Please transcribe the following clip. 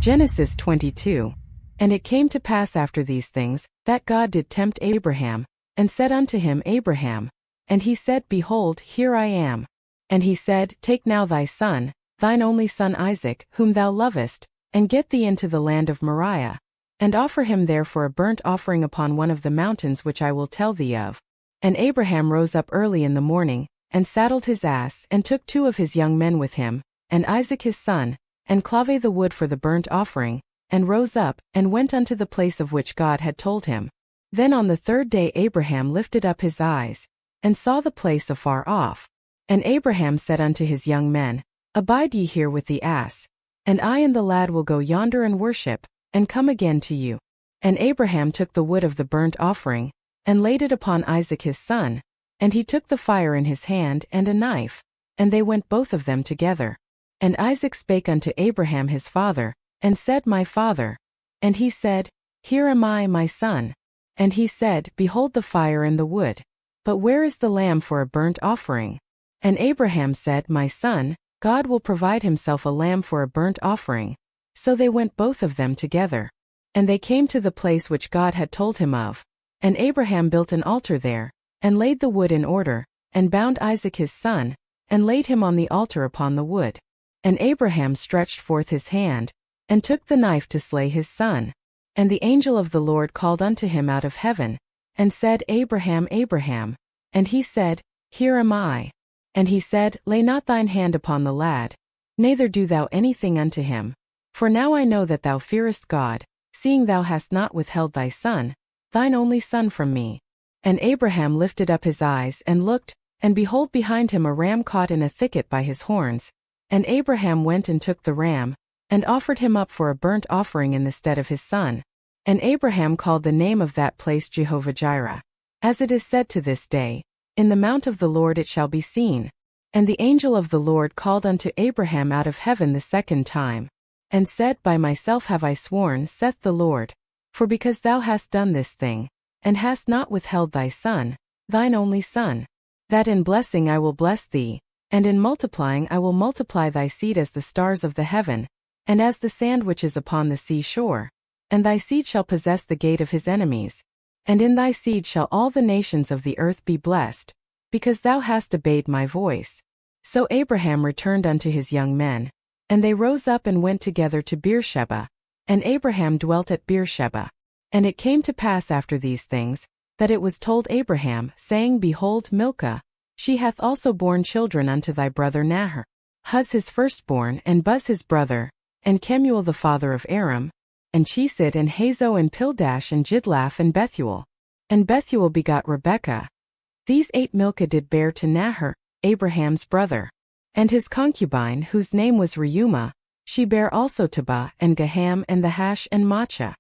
Genesis 22. And it came to pass after these things, that God did tempt Abraham, and said unto him, Abraham. And he said, Behold, here I am. And he said, Take now thy son, thine only son Isaac, whom thou lovest, and get thee into the land of Moriah, and offer him there for a burnt offering upon one of the mountains which I will tell thee of. And Abraham rose up early in the morning, and saddled his ass, and took 2 of his young men with him, and Isaac his son, and clave the wood for the burnt offering, and rose up, and went unto the place of which God had told him. Then on the 3rd day Abraham lifted up his eyes, and saw the place afar off. And Abraham said unto his young men, Abide ye here with the ass, and I and the lad will go yonder and worship, and come again to you. And Abraham took the wood of the burnt offering, and laid it upon Isaac his son, and he took the fire in his hand and a knife, and they went both of them together. And Isaac spake unto Abraham his father, and said, My father. And he said, Here am I, my son. And he said, Behold the fire and the wood. But where is the lamb for a burnt offering? And Abraham said, My son, God will provide himself a lamb for a burnt offering. So they went both of them together. And they came to the place which God had told him of. And Abraham built an altar there, and laid the wood in order, and bound Isaac his son, and laid him on the altar upon the wood. And Abraham stretched forth his hand, and took the knife to slay his son. And the angel of the Lord called unto him out of heaven, and said, Abraham, Abraham. And he said, Here am I. And he said, Lay not thine hand upon the lad, neither do thou anything unto him. For now I know that thou fearest God, seeing thou hast not withheld thy son, thine only son from me. And Abraham lifted up his eyes and looked, and behold behind him a ram caught in a thicket by his horns. And Abraham went and took the ram, and offered him up for a burnt offering in the stead of his son. And Abraham called the name of that place Jehovah Jireh. As it is said to this day, In the mount of the Lord it shall be seen. And the angel of the Lord called unto Abraham out of heaven the 2nd time, and said, By myself have I sworn, saith the Lord, for because thou hast done this thing, and hast not withheld thy son, thine only son, that in blessing I will bless thee, and in multiplying I will multiply thy seed as the stars of the heaven, and as the sand which is upon the sea shore. And thy seed shall possess the gate of his enemies. And in thy seed shall all the nations of the earth be blessed, because thou hast obeyed my voice. So Abraham returned unto his young men, and they rose up and went together to Beersheba. And Abraham dwelt at Beersheba. And it came to pass after these things, that it was told Abraham, saying, Behold, Milcah, she hath also borne children unto thy brother Nahor, Huz his firstborn, and Buz his brother, and Kemuel the father of Aram, and Chesed and Hazo and Pildash and Jidlaph and Bethuel. And Bethuel begot Rebekah. These 8 Milcah did bear to Nahor, Abraham's brother. And his concubine, whose name was Reumah, she bare also Tebah and Gaham and the Hash and Maachah.